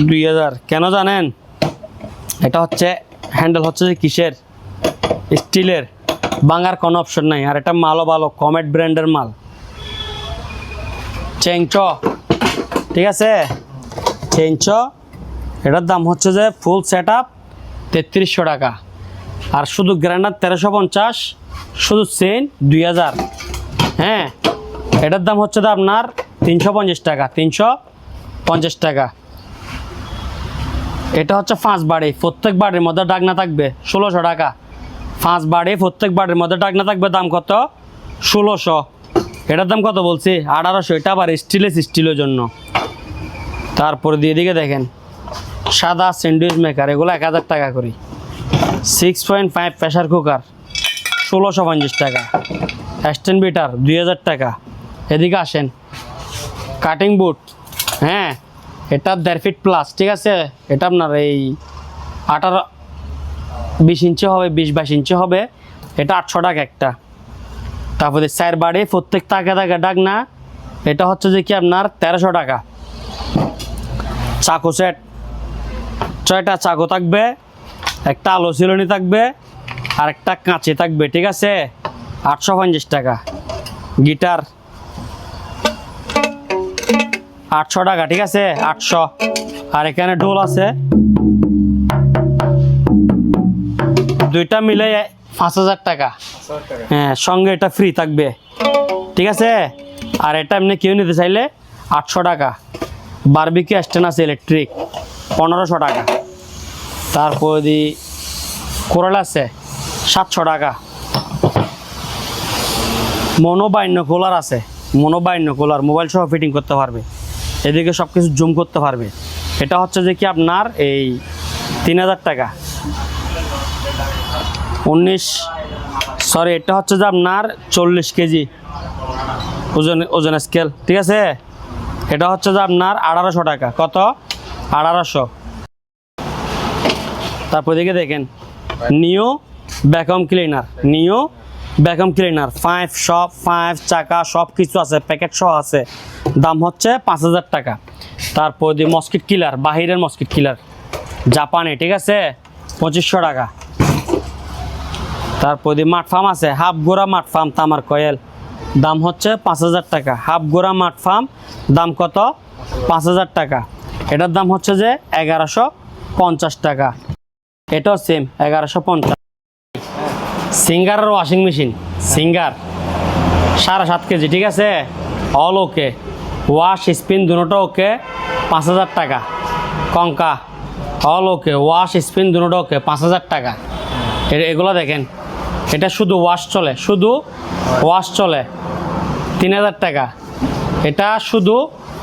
2000। কেন জানেন? এটা হচ্ছে হ্যান্ডেল হচ্ছে যে কিসের, স্টিলের, ভাঙার কোনো অপশন নাই। আর এটা মালও ভালো, কমেট ব্র্যান্ডের মাল। চেংচ, ঠিক আছে, চেঞ্চ, এটার দাম হচ্ছে যে ফুল সেট আপ 3300 টাকা। আর শুধু গ্রাইন্ডার 1350, শুধু চেইন 2000। হ্যাঁ, এটার দাম হচ্ছে যে আপনার 350 টাকা, 350 টাকা। এটা হচ্ছে 5 বাড়ি, প্রত্যেক বাড়ির মধ্যে ডাকনা থাকবে 1600 টাকা। 5 বাড়ি, প্রত্যেক বাড়ির মধ্যে ডাকনা থাকবে, দাম কত? 1600। এটার দাম কত বলছি? 1800। এটা আবার স্টিলের জন্য। তারপরে দিয়ে দিকে দেখেন সাদা স্যান্ডউইচ মেকার, এগুলো 1000 টাকা করে। 6.5 প্রেশার কুকার 1650 টাকা। স্ট্যান্ড বিটার 2000 টাকা। এদিকে আসেন, কাটিং বুট, হ্যাঁ, এটা 1.5 ফিট প্লাস, ঠিক আছে। এটা আপনার এই 18-20 ইঞ্চি হবে, 20-22 ইঞ্চি হবে। এটা 800 টাকা একটা। তারপরে 4 বাড়ি, প্রত্যেক তাকে ডাক না, এটা হচ্ছে যে কি আপনার 1300 টাকা। চাকু সেট, 6টা চাকু থাকবে, একটা আলো চিলনি থাকবে, আর একটা কাঁচি থাকবে, ঠিক আছে। 850 টাকা। গিটার 800 টাকা, ঠিক আছে, 800। আর এখানে ঢোল আছে, দুইটা মিলে 5000 টাকা। হ্যাঁ, সঙ্গে এটা ফ্রি থাকবে, ঠিক আছে। আর এটা এমনি কেউ নিতে চাইলে 800 টাকা। বারবিকিউ স্ট্যান্ড আছে ইলেকট্রিক 1500 টাকা। তারপর দি কোরাল আছে 700 টাকা। মনোবাইন্য কুলার আছে, মনোবাইন্য কুলার মোবাইল সহ ফিটিং করতে পারবে, এদিকে সব কিছু জুম করতে পারবে। এটা হচ্ছে যে কি আপনার এই 3000 টাকা। এটা হচ্ছে যে আপনার 40 কেজি ওজন স্কেল, ঠিক আছে। এটা হচ্ছে যে আপনার 1800 টাকা। কত? 1800। তারপর দিকে দেখেন নিও ভ্যাকুয়াম ক্লিনার, নিও ভ্যাকুয়াম ক্লিনার 5 চাকা সব কিছু আছে, প্যাকেট সহ আছে। দাম হচ্ছে 5000 টাকা। তারপর দিয়ে মস্কিট কিলার, বাহিরের মস্কিট কিলার জাপানে, ঠিক আছে, 2500 টাকা। তারপর দিয়ে মাঠ ফার্ম আছে, হাফ গোড়া মাঠ ফার্ম তামার কয়েল, দাম হচ্ছে 5000 টাকা। হাফ গোড়া মাঠ ফার্ম দাম কত? 5000 টাকা। এটার দাম হচ্ছে যে 1150 টাকা। এটাও সেম 1150। সিঙ্গারের ওয়াশিং মেশিন, সিঙ্গার 7.5 কেজি, ঠিক আছে, অল ওকে, ওয়াশ স্পিন দুটোটা ওকে, 5000 টাকা। কঙ্কা অল ওকে, ওয়াশ স্পিন দুটোটা ওকে, 5000 টাকা। এগুলো দেখেন, এটা শুধু ওয়াশ চলে, শুধু ওয়াশ চলে 3000 টাকা। এটা শুধু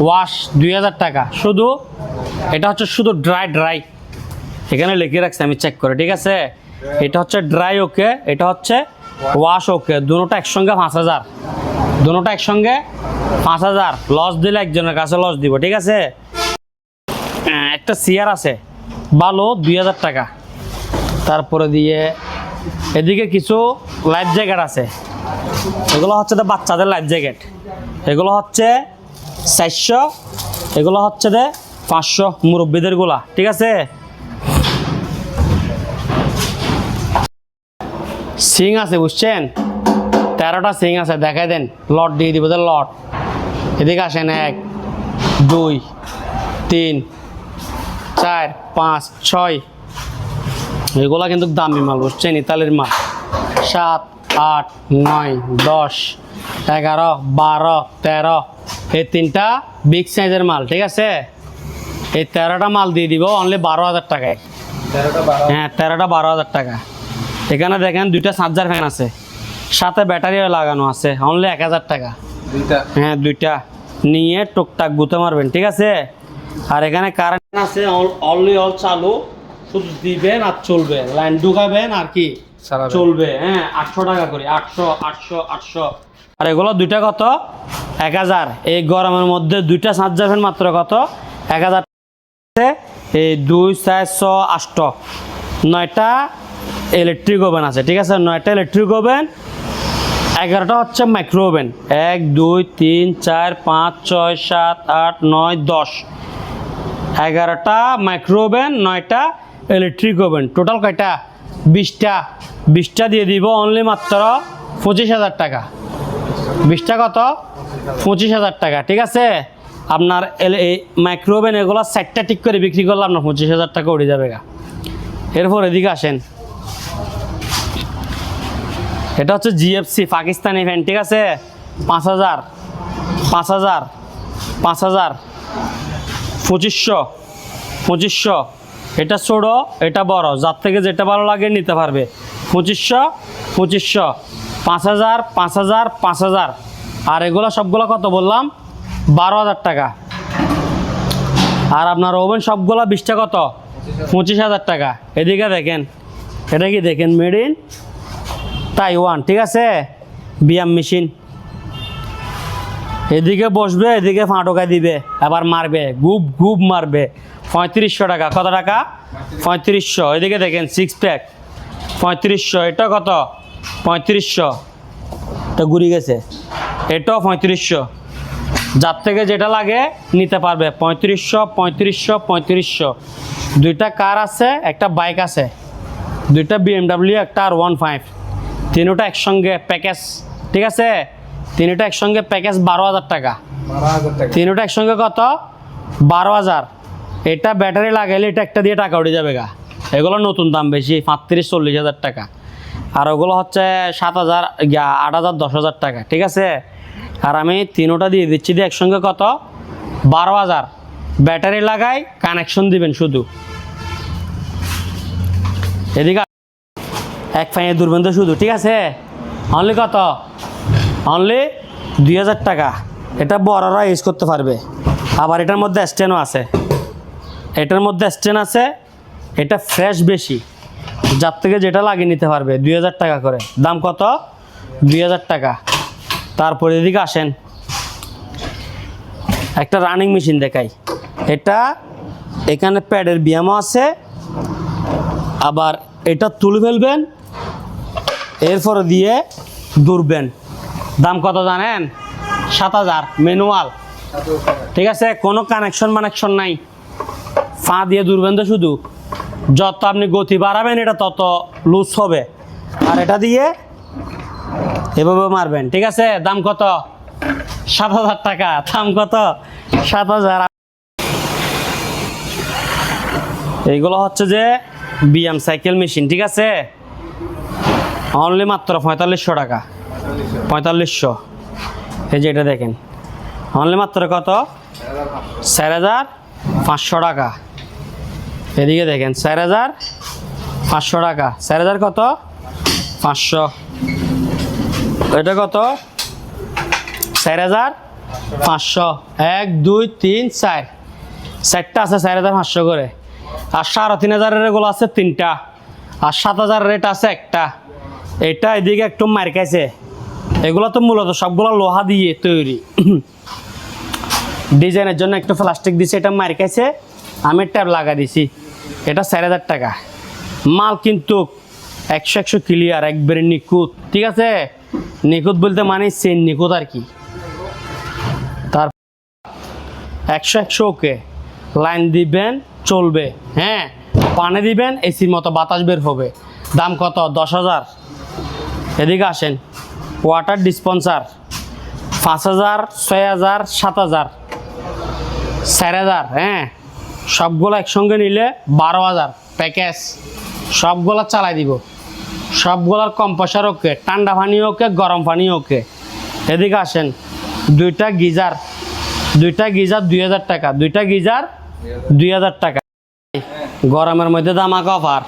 ওয়াশ 2000 টাকা। শুধু এটা হচ্ছে শুধু ড্রাই, এখানে লিখে রাখছি আমি চেক করে, ঠিক আছে। এটা হচ্ছে ড্রাই ওকে, এটা হচ্ছে ওয়াশ ওকে, দুটোটা একসঙ্গে 5000, দুটোটা একসঙ্গে 5000। লস দিলে একজনের কাছে লস দিব, ঠিক আছে। একটা চেয়ার আছে ভালো 2000 টাকা। তারপরে দিয়ে এদিকে কিছু লাইফ জ্যাকেট আছে, এগুলো হচ্ছে তো বাচ্চাদের লাইফ জ্যাকেট, এগুলো হচ্ছে 400, এগুলো হচ্ছে যে 500 মুরব্বীদের গুলা, ঠিক আছে। সিং আছে, বুঝছেন, 13টা সিং আছে, দেখাই দেন, লট দিয়ে দিব, লট। এদিকে আসেন, 1 2 3 4 5 6, এগুলা কিন্তু দামি মাল, বুঝছেন, ইতালির মাল। 7 8 9 10 11 12 13, এই 3টা বিগ সাইজের মাল, ঠিক আছে। এই 13টা মাল দিয়ে দিব অনলি 12000 টাকায়। হ্যাঁ, 13টা 12000 টাকা। এখানে দেখেন 2টা চার্জার ফ্যান আছে, সাথে ব্যাটারিও লাগানো আছে, অনলি 1000 টাকা। হ্যাঁ, 2টা নিয়ে টুকটাক গুঁতে মারবেন, ঠিক আছে। আর এখানে কারেন্ট আছে, অল চালু, শুধু দিবেন আর চলবে, লাইন ঢুকাবেন আর কি চলবে। হ্যাঁ 800 টাকা করে, 800 800 800। আর এগুলো দুইটা কত? 1000। এই গরমের মধ্যে দুইটা চার্জার ফ্যান মাত্র কত? 1000। এই 2 4 6 8 9টা ইলেকট্রিক ওভেন আছে, ঠিক আছে? 9টা ইলেকট্রিক ওভেন, 11টা হচ্ছে মাইক্রো ওভেন। 1 2 3 4 5 6 7 8 9 10, 11টা মাইক্রো ওভেন, 9টা ইলেকট্রিক ওভেন। টোটাল কয়টা? 20টা। 20টা দিয়ে দিব অনলি মাত্র 25,000 টাকা। 20টা কত? 25,000 টাকা, ঠিক আছে? আপনার এই মাইক্রো ওভেন এগুলো 4টা ঠিক করে বিক্রি করলে আপনার 25,000 টাকা উঠে যাবে গা। এরপর এদিকে আসেন, এটা হচ্ছে জিএফসি পাকিস্তানি ফ্যান, ঠিক আছে? 5,000 5,000 5,000 2500 2500। এটা ছোট, এটা বড়, যার থেকে যেটা ভালো লাগে নিতে পারবে। 2500 2500, 5,000 5,000 5,000। আর এগুলো সবগুলো কত বললাম? 12,000 টাকা। আর আপনার ওভেন সবগুলো 20টা কত? 25,000 টাকা। এদিকে দেখেন, এটা কি দেখেন? মেড ইন তাইওয়ান, ঠিক আছে? বিয়াম মেশিন। এদিকে বসবে, এদিকে ফাঁটোকা দিবে, আবার মারবে, গুপ গুপ মারবে। 3500 টাকা। কত টাকা? 3500। এদিকে দেখেন 6 প্যাক, 3500। এটা কত? 3500। এটা ঘুরে গেছে, এটাও 3500। যার থেকে যেটা লাগে নিতে পারবে। 3500 3500 3500। দুইটা কার আছে, একটা বাইক আছে, দুইটা BMW, একটা R15। তিনটা একসঙ্গে প্যাকেজ, ঠিক আছে? তিনটা একসঙ্গে প্যাকেজ 12,000 টাকা। 12,000 টাকা। তিনটা একসঙ্গে কত? 12,000। এটা ব্যাটারি লাগাইলে এটা একটা দিয়ে টাকা উঠে যাবে গা। এগুলো নতুন দাম বেশি, 35-40,000 টাকা। আর ওগুলো হচ্ছে 7,000 8,000 10,000 টাকা, ঠিক আছে? আর আমি তিনোটা দিয়ে দিচ্ছি, দিয়ে একসঙ্গে কত? 12,000। ব্যাটারি লাগাই, কানেকশন দিবেন শুধু। এদিকে এক ফাইনে দুর্বন্ধ শুধু, ঠিক আছে? অনলি কত? অনলি 2,000 টাকা। এটা বড়রা ইউজ করতে পারবে। আবার এটার মধ্যে স্ট্যান্ডও আছে, এটার মধ্যে স্ট্যান্ড আছে। এটা ফ্রেশ বেশি, যার থেকে যেটা লাগিয়ে নিতে পারবে। 2,000 টাকা করে দাম। কত? 2,000 টাকা। তারপরে এদিকে আসেন, একটা রানিং মেশিন দেখাই। এটা এখানে প্যাডের ব্যায়ামও আছে, আবার এটা তুলে ফেলবেন, এরপরে দিয়ে দৌড়বেন। দাম কত জানেন? 7,000। ম্যানুয়াল, ঠিক আছে? কোনো কানেকশন নাই, পা দিয়ে দৌড়বেন তো শুধু। যত আপনি গতি বাড়াবেন এটা তত লুজ হবে। আর এটা দিয়ে এভাবে মারবেন, ঠিক আছে? দাম কত? 7,000 টাকা। দাম কত? 7,000। এইগুলো হচ্ছে যে বিএম সাইকেল মেশিন, ঠিক আছে? অনলি মাত্র 4500 টাকা। 4500। এই যে এটা দেখেন, অনলি মাত্র কত? 4,500 টাকা। এদিকে দেখেন 4,500 টাকা। 4,000 কত? 500। এটা কত? 4,500। 1 2 3 4, 4টা আছে 4,500 করে। আর 3,500 এগুলো আছে 3টা। আর 7,000 রেট আছে একটা। এটা এদিকে একটু মার খাইছে। এগুলো তো মূলত সবগুলো লোহা দিয়ে তৈরি, ডিজাইনের জন্য একটু প্লাস্টিক দিছে, এটা মার খাইছে। আমি ট্যাপ লাগা দিছি। এটা 4,000 টাকা। মাল কিন্তু 100 ক্লিয়ার, একবারে নিখুঁত, ঠিক আছে? নিখুঁত বলতে মানে চেন নিখুঁত আর কি। তার 100 ওকে। লাইন দিবেন, চলবে। হ্যাঁ, পানি দিবেন, এসির মতো বাতাস বের হবে। দাম কত? 10,000। এদিকে আসেন, ওয়াটার ডিসপেন্সার 5,000 6,000 7,000 4,000। হ্যাঁ, সবগুলো একসঙ্গে নিলে 12,000 প্যাকেজ। সবগুলো চালাই দিব। সবগুলোর কম্প্রেসার ওকে, ঠান্ডা পানি ওকে, গরম পানি ওকে। এদিকে আসেন, দুইটা গিজার 2,000 টাকা। দুইটা গিজার 2,000 টাকা। গরমের মধ্যে দামাকা অফার।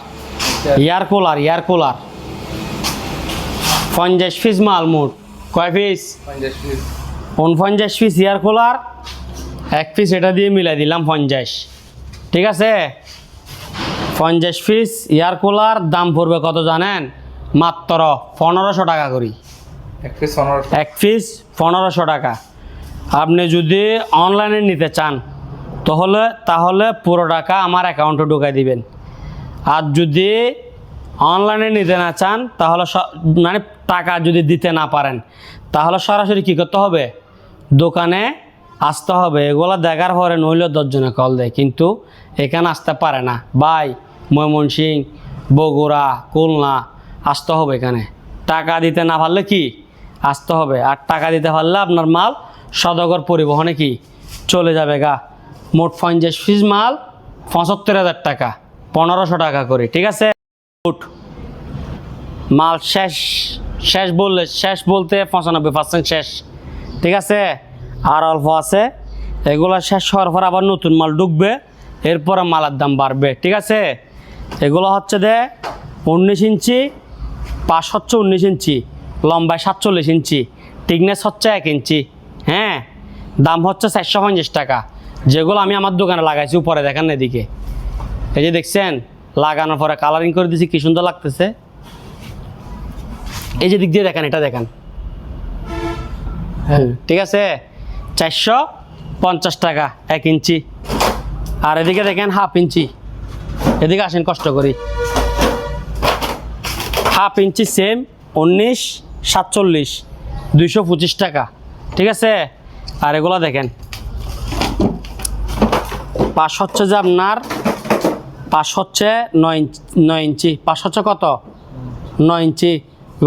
এয়ার কুলার 50 পিস মাল। মোট কয় piece? 49 piece air cooler. 1 piece এটা দিয়ে মিলাই দিলাম 50, ঠিক আছে? 50 পিস এয়ার কুলার দাম পড়বে কত জানেন? মাত্র 1500 টাকা করি। এক পিস 1500। এক পিস 1500 টাকা। আপনি যদি অনলাইনে নিতে চান তাহলে পুরো টাকা আমার অ্যাকাউন্টে ঢুকাই দিবেন। আর যদি অনলাইনে নিতে না চান তাহলে মানে টাকা যদি দিতে না পারেন তাহলে সরাসরি কী করতে হবে, দোকানে আসতে হবে। এগুলো দেখার পরে নইলেও 10 জনে কল দেয়, কিন্তু এখানে আসতে পারে না। ভাই ময়মনসিংহ, বগুড়া, খুলনা আসতে হবে এখানে। টাকা দিতে না পারলে কি আসতে হবে, আর টাকা দিতে পারলে আপনার মাল সদাগর পরিবহনে কি চলে যাবে গা। মোট 50 পিস মাল 75,000 টাকা, 1500 টাকা করে, ঠিক আছে। মাল শেষ বলতে 95% শেষ, ঠিক আছে। আর অল্প আছে, এগুলো শেষ হওয়ার পর আবার নতুন মাল ঢুকবে, এরপরে মালের দাম বাড়বে, ঠিক আছে। এগুলো হচ্ছে 19 ইঞ্চি, পাশ হচ্ছে 19 ইঞ্চি, লম্বায় 47 ইঞ্চি, টিকনেস হচ্ছে 1 ইঞ্চি। হ্যাঁ, দাম হচ্ছে 450 টাকা। যেগুলো আমি আমার দোকানে লাগাইছি উপরে দেখেন এদিকে, এই যে দেখছেন লাগানোর পরে কালারিং করে দিয়েছি, কি সুন্দর লাগতেছে। এই যে দিক দিয়ে দেখেন, এটা দেখেন, হ্যাঁ ঠিক আছে। 450 টাকা 1 ইঞ্চি। আর এদিকে দেখেন হাফ ইঞ্চি, এদিকে আসেন কষ্ট করি। হাফ ইঞ্চি সেম 1947, 225 টাকা, ঠিক আছে। আর এগুলো দেখেন পাশ হচ্ছে যে আপনার পাশ হচ্ছে 9 ইঞ্চি, পাশ হচ্ছে কত 9 ইঞ্চি,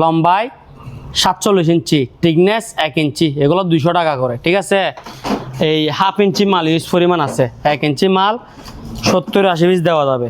লম্বায় 47 ইঞ্চি, টিকনেস 1 ইঞ্চি। এগুলো 200 টাকা করে, ঠিক আছে। এই হাফ ইঞ্চি মাল ইউজ পরিমাণ আছে, 1 ইঞ্চি মাল 70-80 পিস দেওয়া যাবে।